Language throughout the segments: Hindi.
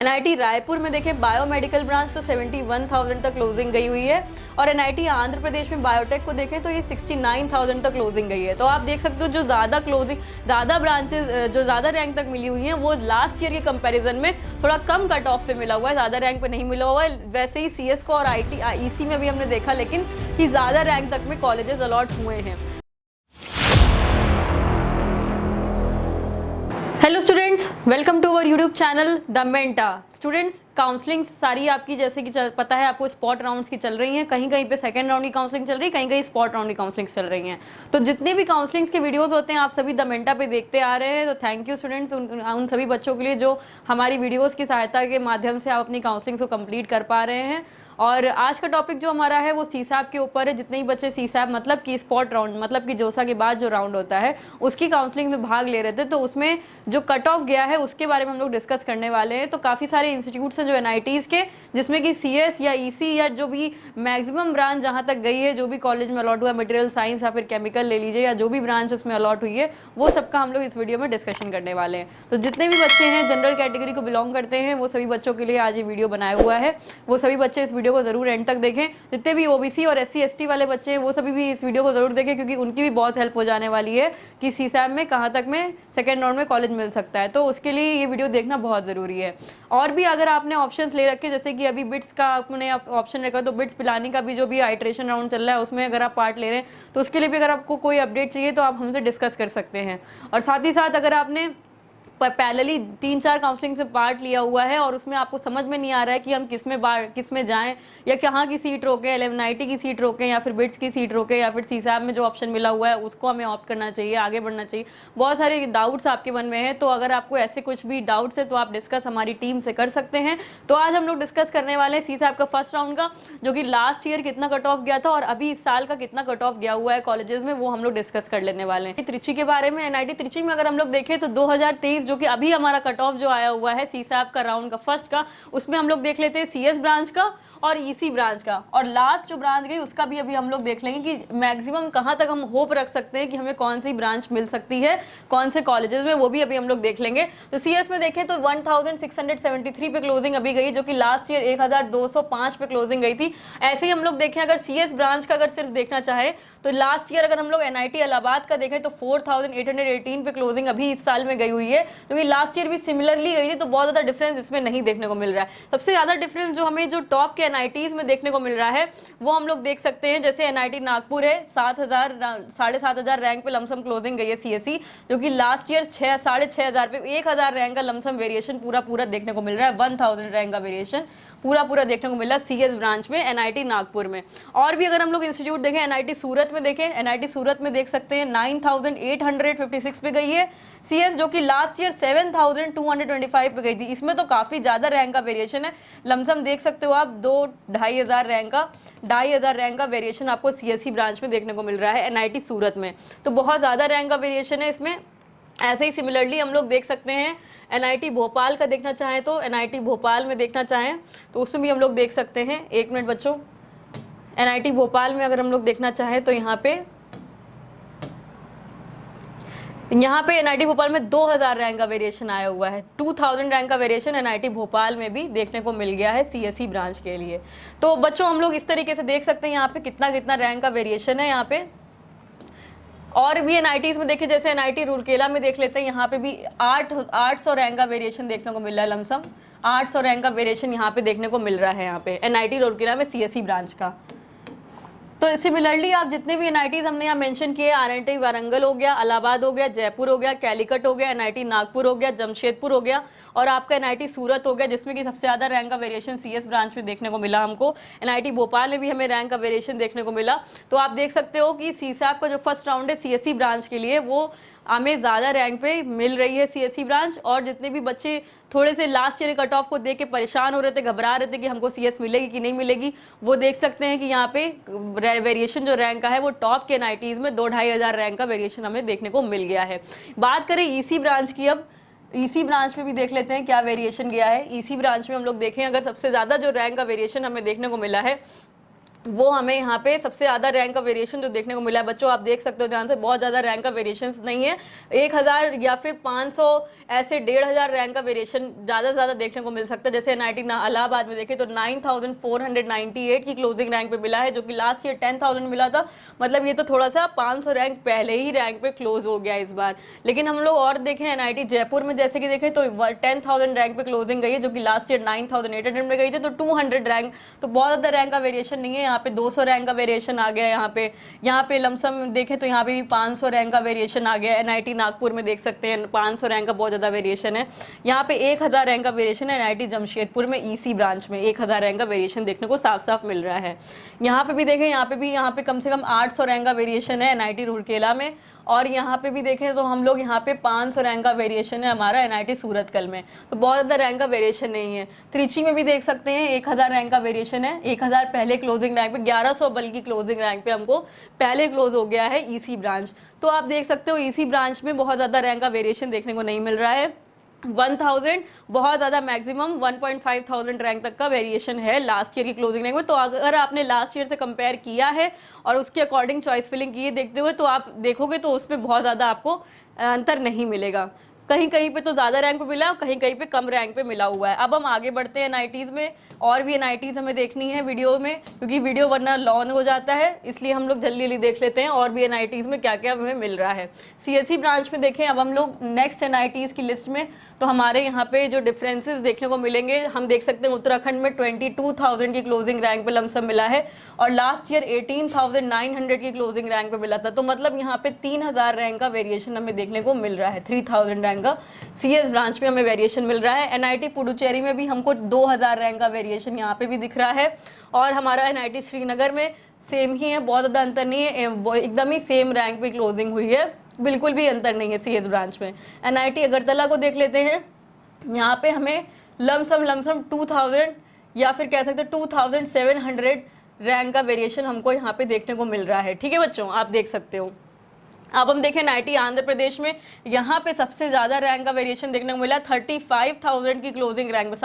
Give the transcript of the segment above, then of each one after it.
एनआईटी रायपुर में देखें बायोमेडिकल ब्रांच तो 71,000 तक क्लोजिंग गई हुई है और एनआईटी आंध्र प्रदेश में बायोटेक को देखें तो ये 69,000 तक क्लोजिंग गई है। तो आप देख सकते हो जो ज़्यादा ब्रांचेस जो ज़्यादा रैंक तक मिली हुई हैं वो लास्ट ईयर के कंपैरिजन में थोड़ा कम कट ऑफ पे मिला हुआ है, ज़्यादा रैंक पे नहीं मिला हुआ है। वैसे ही सीएस को और ईसी में भी हमने देखा लेकिन कि ज़्यादा रैंक तक में कॉलेजेस अलॉट हुए हैं। Hello students, welcome to our YouTube channel the Menta. Students, counselling सारी आपकी जैसे कि पता है आपको स्पॉट राउंड्स की चल रही हैं, कहीं कहीं पे सेकंड राउंड की काउंसलिंग चल रही है, कहीं कहीं स्पॉट राउंड की काउंसलिंग चल रही हैं। तो जितने भी काउंसलिंग्स के वीडियोस होते हैं आप सभी द मेंटा पे देखते आ रहे हैं। तो थैंक यू स्टूडेंट्स उन सभी बच्चों के लिए जो हमारी वीडियोज़ की सहायता के माध्यम से आप अपनी काउंसलिंग को कम्प्लीट कर पा रहे हैं। और आज का टॉपिक जो हमारा है वो सीसैप के ऊपर है। जितने ही बच्चे सीसैप मतलब कि स्पॉट राउंड मतलब कि जोसा के बाद जो राउंड होता है उसकी काउंसलिंग में भाग ले रहे थे, तो उसमें जो कट ऑफ गया है उसके बारे में हम लोग डिस्कस करने वाले हैं। तो काफ़ी सारे इंस्टीट्यूट्स हैं जो एनआईटीज़ के, जिसमें कि सीएस या ईसी या जो भी मैक्सिमम ब्रांच जहाँ तक गई है, जो भी कॉलेज में अलॉट हुआ, मटेरियल साइंस या फिर केमिकल ले लीजिए, या जो भी ब्रांच उसमें अलॉट हुई है वो सबका हम लोग इस वीडियो में डिस्कशन करने वाले हैं। तो जितने भी बच्चे हैं जनरल कैटेगरी को बिलोंग करते हैं वो सभी बच्चों के लिए आज ये वीडियो बनाया हुआ है। वो सभी बच्चे इस वीडियो को जरूर एंड तक देखें। जितने भी ओबीसी और एससी एसटी वाले बच्चे हैं वो सभी भी इस वीडियो को जरूर देखें, क्योंकि उनकी भी बहुत हेल्प हो जाने वाली है कि सीसैप में कहाँ तक में सेकेंड राउंड में कॉलेज मिल सकता है। तो उसके लिए ये वीडियो देखना बहुत ज़रूरी है। और भी अगर आपने ऑप्शंस ले रखे, जैसे कि अभी बिट्स का आपने ऑप्शन रखा, तो बिट्स पिलानी का भी जो भी आइट्रेशन राउंड चल रहा है उसमें अगर आप पार्ट ले रहे हैं तो उसके लिए भी अगर आपको कोई अपडेट चाहिए तो आप हमसे डिस्कस कर सकते हैं। और साथ ही साथ अगर आपने पैरेलली 3-4 काउंसलिंग से पार्ट लिया हुआ है और उसमें आपको समझ में नहीं आ रहा है कि हम किस में जाएं या कहाँ की सीट रोकें, 1190 की सीट रोकें या फिर बिट्स की सीट रोकें या फिर सीसैप में जो ऑप्शन मिला हुआ है उसको हमें ऑप्ट करना चाहिए, आगे बढ़ना चाहिए, बहुत सारे डाउट्स आपके मन में हैं। तो अगर आपको ऐसे कुछ भी डाउट्स है तो आप डिस्कस हमारी टीम से कर सकते हैं। तो आज हम लोग डिस्कस करने वाले हैं सीसैप का फर्स्ट राउंड का, जो कि लास्ट ईयर कितना कट ऑफ गया था और अभी इस साल का कितना कट ऑफ गया हुआ है कॉलेजेस में, वो हम लोग डिस्कस कर लेने वाले हैं। त्रिची के बारे में, एनआईटी त्रिची में अगर हम लोग देखें तो 2023 जो कि अभी हमारा कट ऑफ जो आया हुआ है सीसैप का राउंड का फर्स्ट का, उसमें हम लोग देख लेते हैं सीएस ब्रांच का और ईसी ब्रांच का, और लास्ट जो ब्रांच गई उसका भी अभी हम लोग देख लेंगे कि मैक्सिमम कहां तक हम होप रख सकते हैं कि हमें कौन सी ब्रांच मिल सकती है कौन से कॉलेजेस में, वो भी अभी हम लोग देख लेंगे। तो सीएस में देखें तो 1673 पे क्लोजिंग अभी गई, जो कि लास्ट ईयर 1205 पे क्लोजिंग गई थी। ऐसे ही हम लोग देखें अगर सीएस ब्रांच का अगर सिर्फ देखना चाहे तो लास्ट ईयर अगर हम लोग एनआईटी इलाहाबाद का देखें तो 4818 पे क्लोजिंग अभी इस साल में गई हुई है, क्योंकि लास्ट ईयर भी सिमिलरली गई थी। तो बहुत ज्यादा डिफरेंस इसमें नहीं देखने को मिल रहा है। सबसे ज्यादा डिफरेंस जो हमें जो टॉप के एनआईटीज में देखने को मिल रहा है वो हम लोग देख सकते हैं। जैसे एनआईटी नागपुर है 7,000 रैंक पे लमसम क्लोजिंग गई है सीएससी, जो कि लास्ट ईयर 6,500 पे 1,000 रैंक का लमसम वेरिएशन पूरा देखने को मिल रहा है। 1,000 रैंक का वेरिएशन पूरा देखने को मिल रहा है सीएस ब्रांच में एनआईटी नागपुर में। और भी अगर हम लोग इंस्टीट्यूट देखें, एनआईटी सूरत में देखें, एनआईटी सूरत में देख सकते हैं 9,856 पे गई है सीएस, जो कि लास्ट ईयर 7,225 पे गई थी। इसमें तो काफी ज्यादा रैंक का वेरिएशन है, लमसम देख सकते हो आप 2,500 रैंक का वेरिएशन आपको सीएससी ब्रांच में देखने को मिल रहा है एनआईटी सूरत में। तो बहुत ज्यादा रैंक का वेरिएशन है इसमें। ऐसे ही सिमिलरली हम लोग देख सकते हैं एनआईटी भोपाल का देखना चाहें तो एनआईटी भोपाल में देखना चाहें तो उसमें भी हम लोग देख सकते हैं। एक मिनट बच्चों, एनआईटी भोपाल में अगर हम लोग देखना चाहें तो यहाँ पे एनआईटी भोपाल में 2,000 रैंक का वेरिएशन आया हुआ है। 2,000 रैंक का वेरिएशन एनआईटी भोपाल में भी देखने को मिल गया है सीएससी ब्रांच के लिए। तो बच्चों हम लोग इस तरीके से देख सकते हैं यहाँ पे कितना रैंक का वेरिएशन है यहाँ पे। और भी एनआईटीज में देखें, जैसे एनआईटी रूरकेला में देख लेते हैं, यहाँ पे भी 800 रैंक का वेरिएशन देखने को मिल रहा है। लमसम 800 रैंक का वेरिएशन यहाँ पे देखने को मिल रहा है यहाँ पे एनआईटी रूरकेला में सीएससी ब्रांच का। तो सिमिलरली आप जितने भी एनआईटीज हमने यहाँ मेंशन किए, आरएनटी वारंगल हो गया, इलाहाबाद हो गया, जयपुर हो गया, कैलीकट हो गया, एनआईटी नागपुर हो गया, जमशेदपुर हो गया और आपका एनआईटी सूरत हो गया, जिसमें कि सबसे ज्यादा रैंक का वेरिएशन सीएस ब्रांच में देखने को मिला हमको। एनआईटी भोपाल में भी हमें रैंक का वेरिएशन देखने को मिला। तो आप देख सकते हो कि सीसैप का जो फर्स्ट राउंड है सीएससी ब्रांच के लिए वो हमें ज़्यादा रैंक पे मिल रही है सीएससी ब्रांच। और जितने भी बच्चे थोड़े से लास्ट ईयर कट ऑफ को देख के परेशान हो रहे थे, घबरा रहे थे कि हमको सीएस मिलेगी कि नहीं मिलेगी, वो देख सकते हैं कि यहाँ पे वेरिएशन जो रैंक का है वो टॉप के एनआईटीज में 2,500 रैंक का वेरिएशन हमें देखने को मिल गया है। बात करें ईसी ब्रांच की, अब ईसी ब्रांच में भी देख लेते हैं क्या वेरिएशन गया है। ईसी ब्रांच में हम लोग देखें अगर सबसे ज़्यादा जो रैंक का वेरिएशन हमें देखने को मिला है वो हमें यहाँ पे सबसे ज़्यादा रैंक का वेरिएशन जो देखने को मिला है। बच्चों आप देख सकते हो ध्यान से, बहुत ज़्यादा रैंक का वेरिएशन नहीं है। 1000 या फिर 500 ऐसे 1500 रैंक का वेरिएशन ज़्यादा से ज़्यादा देखने को मिल सकता है। जैसे NIT इलाहाबाद में देखें तो 9498 की क्लोजिंग रैंक पे मिला है, जो कि लास्ट ईयर 10,000 मिला था। मतलब ये तो थोड़ा सा 500 रैंक पहले ही रैंक पे क्लोज हो गया इस बार। लेकिन हम लोग और देखें NIT जयपुर में जैसे कि देखें तो 10,000 रैंक पे क्लोजिंग गई है, जो कि लास्ट ईयर 9800 में गई थी। तो 200 रैंक तो बहुत ज़्यादा रैंक का वेरिएशन नहीं है। यहाँ पे 200 रैंक का वेरिएशन आ गया है। यहाँ पे लमसम देखें तो यहाँ पे भी 500 रैंक का वेरिएशन आ गया है। NIT नागपुर में देख सकते हैं 500 रैंक का बहुत ज़्यादा वेरिएशन है। यहाँ पे 1000 रैंक का वेरिएशन है NIT जमशेदपुर में EC ब्रांच में 1000 रैंक का वेरिएशन देखने को साफ साफ मिल रहा है। यहाँ पे भी देखें, यहाँ पे कम से कम 800 रैंक का वेरिएशन है NIT रूरकेला में। और यहाँ पे भी देखें तो हम लोग यहाँ पे 500 रैंक का वेरिएशन है हमारा NIT सूरतकल में। तो बहुत ज़्यादा रैंक का वेरिएशन नहीं है। त्रिची में भी देख सकते हैं 1000 रैंक का वेरिएशन है। 1000 पहले क्लोजिंग रैंक पे, 1100 बल्कि क्लोजिंग रैंक पे हमको पहले क्लोज हो गया है EC ब्रांच। तो आप देख सकते हो EC ब्रांच में बहुत ज़्यादा रैंक का वेरिएशन देखने को नहीं मिल रहा है। 1000 बहुत ज़्यादा मैक्सिमम 1,500 रैंक तक का वेरिएशन है लास्ट ईयर की क्लोजिंग रैंक में। तो अगर आपने लास्ट ईयर से कंपेयर किया है और उसके अकॉर्डिंग चॉइस फिलिंग की है देखते हुए, तो आप देखोगे तो उसमें बहुत ज़्यादा आपको अंतर नहीं मिलेगा। कहीं कहीं पे तो ज़्यादा रैंक पे मिला, कहीं कहीं पे कम रैंक पे मिला हुआ है। अब हम आगे बढ़ते हैं NITs में, और भी NITs हमें देखनी है वीडियो में, क्योंकि वीडियो वरना लॉन्ग हो जाता है, इसलिए हम लोग जल्दी जल्दी देख लेते हैं और भी NITs में क्या क्या हमें मिल रहा है। CSE ब्रांच में देखें अब हम लोग नेक्स्ट NITs की लिस्ट में, तो हमारे यहाँ पे जो डिफरेंसेस देखने को मिलेंगे, हम देख सकते हैं उत्तराखंड में 22,000 की क्लोजिंग रैंक पे लमसम मिला है, और लास्ट ईयर 18,900 की क्लोजिंग रैंक पे मिला था। तो मतलब यहाँ पे 3000 रैंक का वेरिएशन हमें देखने को मिल रहा है। 3000 रैंक का CS ब्रांच में हमें वेरिएशन मिल रहा है। NIT पुडुचेरी में भी हमको 2000 रैंक का वेरिएशन यहाँ पे भी दिख रहा है। और हमारा NIT श्रीनगर में सेम ही है, बहुत ज़्यादा अंतर नहीं है, एकदम ही सेम रैंक पे क्लोजिंग हुई है, बिल्कुल भी अंतर नहीं है CS ब्रांच में। NIT अगरतला को देख लेते हैं, यहाँ पे हमें लमसम 2000 या फिर कह सकते हैं 2700 रैंक का वेरिएशन हमको यहाँ पे देखने को मिल रहा है। ठीक है बच्चों, आप देख सकते हो। अब हम देखें NIT आंध्र प्रदेश में, यहाँ पे सबसे ज़्यादा रैंक का वेरिएशन देखने को मिला 35,000 की क्लोजिंग रैंक में।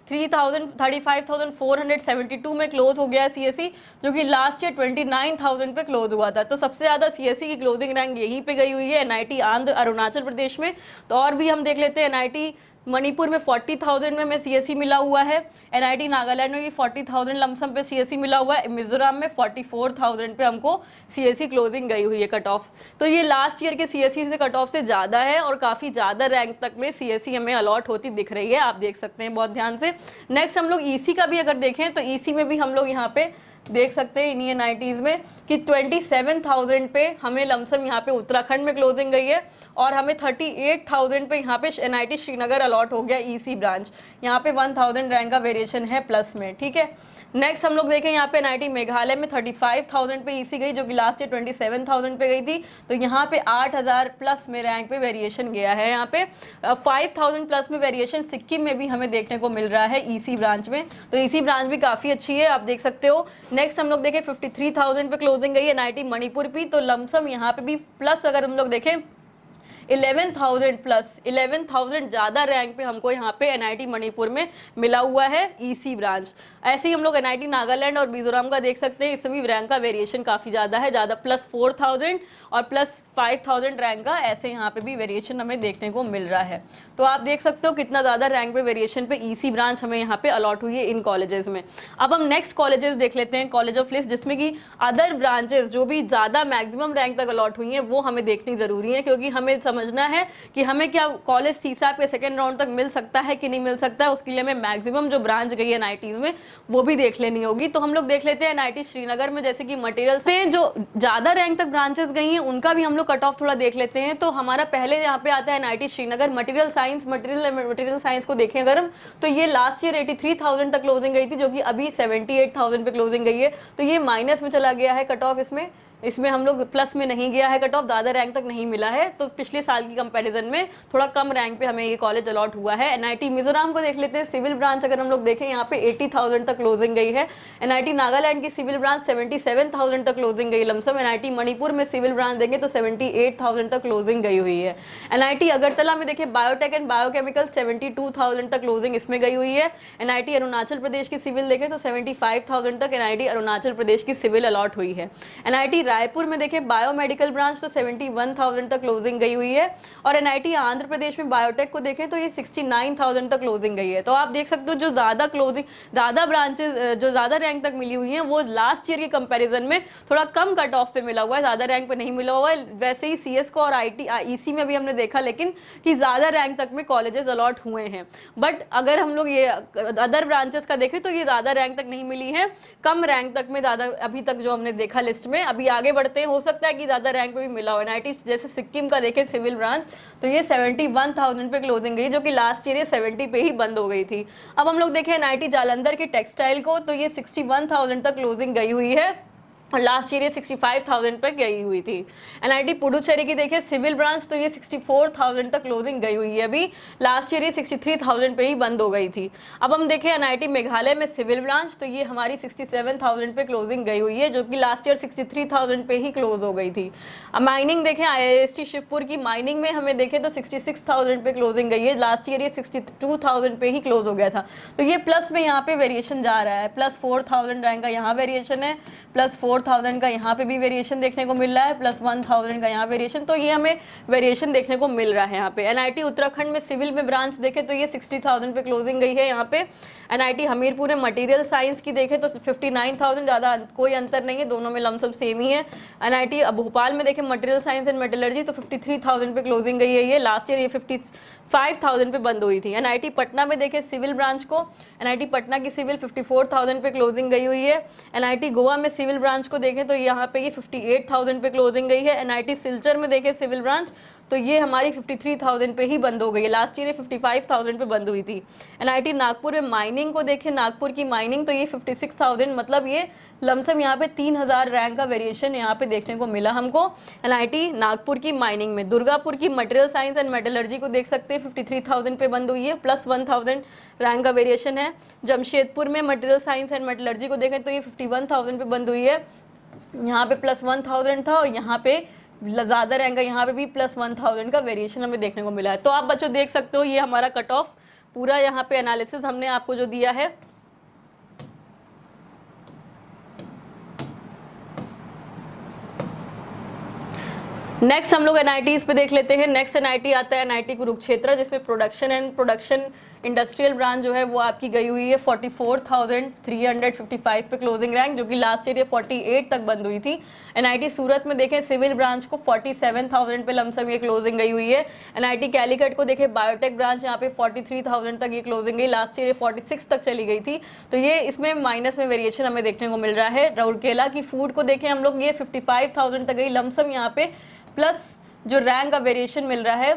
35,472 में क्लोज हो गया CSE, जो कि लास्ट ईयर 29,000 पे क्लोज हुआ था। तो सबसे ज़्यादा CSE की क्लोजिंग रैंक यहीं पे गई हुई है NIT आंध्र अरुणाचल प्रदेश में। तो और भी हम देख लेते हैं, NIT मणिपुर में 40,000 में हमें CSE मिला हुआ है। NIT नागालैंड में भी 40,000 लमसम पे CSE मिला हुआ है। मिजोरम में 44,000 पे हमको CSE क्लोजिंग गई हुई है कट ऑफ। तो ये लास्ट ईयर के CSE से कट ऑफ से ज़्यादा है, और काफ़ी ज़्यादा रैंक तक में CSE हमें अलॉट होती दिख रही है, आप देख सकते हैं बहुत ध्यान से। नेक्स्ट हम लोग EC का भी अगर देखें तो EC में भी हम लोग यहाँ पे देख सकते हैं इन्हीं NITs में कि 27,000 पे हमें लमसम यहाँ पे उत्तराखंड में क्लोजिंग गई है, और हमें 38,000 पे यहाँ पे NIT श्रीनगर अलॉट हो गया EC ब्रांच। यहाँ पे 1000 रैंक का वेरिएशन है प्लस में। ठीक है, नेक्स्ट हम लोग देखें यहाँ पे NIT मेघालय में 35,000 पे EC गई, जो कि लास्ट ईयर 27,000 पे गई थी। तो यहाँ पे 8,000 प्लस में रैंक पे वेरिएशन गया है। यहाँ पे 5,000 प्लस में वेरिएशन सिक्किम में भी हमें देखने को मिल रहा है EC ब्रांच में। तो EC ब्रांच भी काफ़ी अच्छी है, आप देख सकते हो। नेक्स्ट हम लोग देखें 53,000 पे क्लोजिंग गई है NIT मणिपुर भी। तो लमसम यहाँ पे भी प्लस अगर हम लोग देखें 11,000 प्लस 11,000 ज़्यादा रैंक पे हमको यहाँ पे NIT मणिपुर में मिला हुआ है EC ब्रांच। ऐसे ही हम लोग NIT नागालैंड और मिजोरम का देख सकते हैं, इसमें भी रैंक का वेरिएशन काफ़ी ज़्यादा है, ज़्यादा प्लस 4,000 और प्लस 5,000 रैंक का ऐसे यहाँ पे भी वेरिएशन हमें देखने को मिल रहा है। तो आप देख सकते हो कितना ज़्यादा रैंक पे वेरिएशन पे EC ब्रांच हमें यहाँ पे अलॉट हुई है इन कॉलेजेस में। अब हम नेक्स्ट कॉलेजेस देख लेते हैं, कॉलेज ऑफ लिस्ट, जिसमें कि अदर ब्रांचेस जो भी ज़्यादा मैक्सिमम रैंक तक अलॉट हुई हैं वो हमें देखनी ज़रूरी है, क्योंकि हमें समझना है कि हमें क्या कॉलेज CSAT के सेकेंड राउंड तक मिल सकता है कि नहीं मिल सकता है। उसके लिए हमें मैक्सिमम जो ब्रांच गई है NITs में वो भी देख लेनी होगी। तो हम लोग देख लेते हैं NIT श्रीनगर में, जैसे कि मटेरियल से जो ज़्यादा रैंक तक ब्रांचेस गई हैं उनका भी हम लोग कट ऑफ थोड़ा देख लेते हैं। तो हमारा पहले यहाँ पे आता है NIT श्रीनगर मटेरियल साइंस को देखें अगर हम, तो ये लास्ट ईयर 83,000 तक क्लोजिंग गई थी, जो कि अभी 78,000 पे क्लोजिंग गई है। तो ये माइनस में चला गया है कट ऑफ इसमें, इसमें हम लोग प्लस में नहीं गया है कट ऑफ, ज़्यादा रैंक तक नहीं मिला है, तो पिछले साल की कंपैरिजन में थोड़ा कम रैंक पे हमें ये कॉलेज अलॉट हुआ है। एनआईटी मिजोरम को देख लेते हैं, सिविल ब्रांच अगर हम लोग देखें यहाँ पे 80,000 तक क्लोजिंग गई है। एनआईटी नागालैंड की सिविल ब्रांच 77,000 तक क्लोजिंग गई लमसम। एनआईटी मणिपुर में सिविल ब्रांच देंगे तो 78,000 तक क्लोजिंग गई हुई है। एनआईटी अगरतला में देखिए बायोटेक एंड बायोकेमिकल 72,000 तक क्लोजिंग इसमें गई हुई है। एनआईटी अरुणाचल प्रदेश की सिविल देखें तो 75,000 तक एनआईटी अरुणाचल प्रदेश की सिविल अलॉट हुई है। एनआईटी रायपुर में देखें बायोमेडिकल ब्रांच तो 71,000 तक क्लोजिंग गई हुई है। और एनआईटी आंध्र प्रदेश में बायोटेक को देखें तो ये 69,000 तक क्लोजिंग गई है। तो आप देख सकते हो जो ज़्यादा क्लोजिंग, ज़्यादा ब्रांचेज जो ज़्यादा रैंक तक मिली हुई हैं वो लास्ट ईयर के कंपैरिजन में थोड़ा कम कट ऑफ पे मिला हुआ है, ज़्यादा रैंक पे नहीं मिला हुआ है। वैसे ही सीएस को और आईटी ईसी में भी हमने देखा लेकिन कि ज़्यादा रैंक तक में कॉलेजेस अलॉट हुए हैं। बट अगर हम लोग ये अदर ब्रांचेस का देखें तो ये ज़्यादा रैंक तक नहीं मिली है, कम रैंक तक में ज़्यादा अभी तक जो हमने देखा लिस्ट में। अभी आगे बढ़ते हैं, हो सकता है कि ज़्यादा रैंक पे भी मिला हो। एनआईटी जैसे सिक्किम का देखें सिविल ब्रांच तो ये 71,000 पे क्लोजिंग गई, जो कि लास्ट ईयर 70 पे ही बंद हो गई थी। अब हम लोग देखें एनआईटी जालंधर के टेक्सटाइल को तो ये 61,000 तक क्लोजिंग गई हुई है और लास्ट ईयर ये 65,000 पे गई हुई थी। एनआईटी पुडुचेरी की देखिए सिविल ब्रांच तो ये 64,000 तक क्लोजिंग गई हुई है, अभी लास्ट ईयर ये 63,000 पे ही बंद हो गई थी। अब हम देखें एनआईटी मेघालय में सिविल ब्रांच तो ये हमारी 67,000 पे क्लोजिंग गई हुई है, जो कि लास्ट ईयर 63,000 पे ही क्लोज हो गई थी। अब माइनिंग देखें आईआईएसटी शिवपुर की माइनिंग में हमें देखें तो 66,000 पे क्लोजिंग गई है, लास्ट ईयर ये 62,000 पे ही क्लोज हो गया था। तो ये प्लस में यहाँ पे वेरिएशन जा रहा है, प्लस 4,000 रैंक का यहाँ वेरिएशन है, प्लस 4,000 का यहाँ पे भी वेरिएशन देखने को मिल रहा है, प्लस 1,000 का यहाँ वेरिएशन। तो ये हमें वेरिएशन देखने को मिल रहा है यहाँ पे। एनआईटी उत्तराखंड में सिविल में ब्रांच देखें तो ये 60,000 पे क्लोजिंग गई है यहाँ पे। एनआईटी हमीरपुर में मटेरियल साइंस की देखें तो 59,000, ज़्यादा कोई अंतर नहीं है, दोनों में लमसम सेम ही है। एनआईटी भोपाल में देखें मटेरियल साइंस एंड मेटलर्जी तो 53,000 पे क्लोजिंग गई है ये, लास्ट ईयर ये 55,000 पे बंद हुई थी। एनआईटी पटना में देखें सिविल ब्रांच को, एनआईटी पटना की सिविल 54,000 पे क्लोजिंग गई हुई है। एनआईटी गोवा में सिविल ब्रांच को देखें तो यहाँ पे ये 58,000 पे क्लोजिंग गई है। एनआईटी सिलचर में देखें सिविल ब्रांच तो ये हमारी 53,000 पे ही बंद हो गई है, लास्ट ईयर 55,000 पे बंद हुई थी। एनआईटी नागपुर में माइनिंग को देखें, नागपुर की माइनिंग तो ये 56,000, मतलब ये लमसम यहाँ पे 3,000 रैंक का वेरिएशन यहाँ पे देखने को मिला हमको एनआईटी नागपुर की माइनिंग में। दुर्गापुर की मटेरियल साइंस एंड मेटलर्जी को देख सकते हैं 53,000 पे बंद हुई है, प्लस 1,000 रैंक का वेरिएशन है। जमशेदपुर में मटेरियल साइंस एंड मेटलर्जी को देखें तो ये 51,000 पे बंद हुई है, यहाँ पे प्लस 1,000 था और यहाँ पे ज़्यादा रैंक का यहाँ पे भी प्लस 1,000 का वेरिएशन हमें देखने को मिला है। तो आप बच्चों देख सकते हो ये हमारा कट ऑफ पूरा यहाँ पे एनालिसिस हमने आपको जो दिया है। नेक्स्ट हम लोग एनआईटीज पे देख लेते हैं। नेक्स्ट एनआईटी आता है एनआईटी कुरुक्षेत्र, जिसमें प्रोडक्शन इंडस्ट्रियल ब्रांच जो है वो आपकी गई हुई है 44,355 पे क्लोजिंग रैंक, जो कि लास्ट ईयर 48 तक बंद हुई थी। एनआईटी सूरत में देखें सिविल ब्रांच को 47,000 पे लमसम ये क्लोजिंग गई हुई है। एनआईटी कैलीकट को देखें बायोटेक ब्रांच यहाँ पे 43,000 तक ये क्लोजिंग गई, लास्ट ईयर 46 तक चली गई थी, तो ये इसमें माइनस में वेरिएशन हमें देखने को मिल रहा है। राउरकेला की फूड को देखें हम लोग, ये 55,000 तक गई लमसम, यहाँ पे प्लस जो रैंक का वेरिएशन मिल रहा है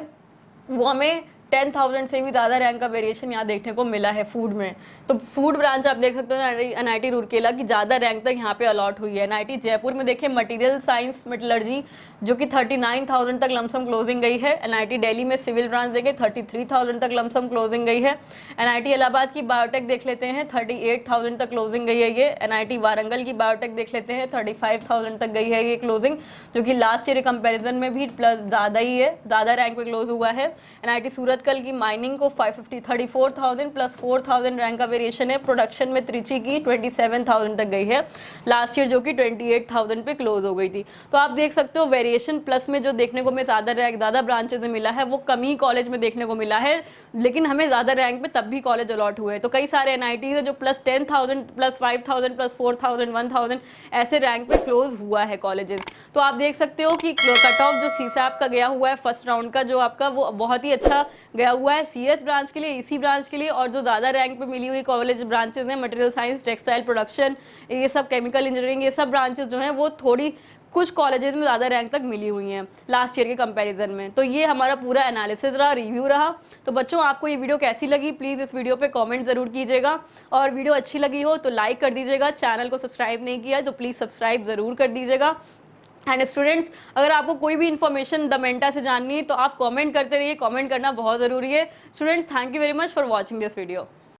वो हमें 10,000 से भी ज़्यादा रैंक का वेरिएशन यहाँ देखने को मिला है फूड में। तो फूड ब्रांच आप देख सकते हो एनआईटी रूरकेला की ज़्यादा रैंक तक यहाँ पे अलॉट हुई है। एनआईटी जयपुर में देखें मटेरियल साइंस मेटलर्जी जो कि 39,000 तक लमसम क्लोजिंग गई है। एनआईटी दिल्ली में सिविल ब्रांच देखें 33,000 तक लमसम क्लोजिंग गई है। एनआईटी इलाहाबाद की बायोटेक देख लेते हैं 38,000 तक क्लोजिंग गई है ये। एनआईटी वारंगल की बायोटेक देख लेते हैं 35,000 तक गई है ये क्लोजिंग, जो कि लास्ट ईयर कंपेरिजन में भी प्लस ज़्यादा ही है, ज़्यादा रैंक पे क्लोज हुआ है। एनआईटी सूरत कल की माइनिंग को 34,000 प्लस 4,000 रैंक का वेरिएशन है। प्रोडक्शन में त्रिची की 27,000 तक गई है लास्ट ईयर, जो कि 28,000 पे क्लोज हो गई थी। तो आप देख सकते हो वेरिएशन प्लस में जो देखने को हमें ज़्यादा रैंक ज़्यादा ब्रांचेज में मिला है वो कम ही कॉलेज में देखने को मिला है, लेकिन हमें ज़्यादा रैंक पे तब भी कॉलेज अलॉट हुए हैं। तो कई सारे एनआईटी है जो प्लस 10,000 प्लस 5,000 प्लस 4,000 1,000 ऐसे रैंक पे क्लोज हुआ है कॉलेजेस। तो आप देख सकते हो कि कट ऑफ जो सीसैप का गया हुआ है फर्स्ट राउंड का जो आपका वो बहुत ही अच्छा गया हुआ है सीएस ब्रांच के लिए, ईसी ब्रांच के लिए, और जो ज़्यादा रैंक पे मिली हुई कॉलेज ब्रांचेज हैं मटेरियल साइंस, टेक्सटाइल प्रोडक्शन, ये सब केमिकल इंजीनियरिंग, ये सब ब्रांचेज जो हैं वो थोड़ी कुछ कॉलेजेस में ज़्यादा रैंक तक मिली हुई हैं लास्ट ईयर के कंपैरिजन में। तो ये हमारा पूरा एनालिसिस रहा, रिव्यू रहा। तो बच्चों आपको ये वीडियो कैसी लगी प्लीज़ इस वीडियो पे कमेंट ज़रूर कीजिएगा, और वीडियो अच्छी लगी हो तो लाइक कर दीजिएगा। चैनल को सब्सक्राइब नहीं किया तो प्लीज़ सब्सक्राइब ज़रूर कर दीजिएगा। एंड स्टूडेंट्स, अगर आपको कोई भी इन्फॉर्मेशन द मेंटा से जाननी है तो आप कमेंट करते रहिए, कमेंट करना बहुत ज़रूरी है। Students, thank you very much for watching this video.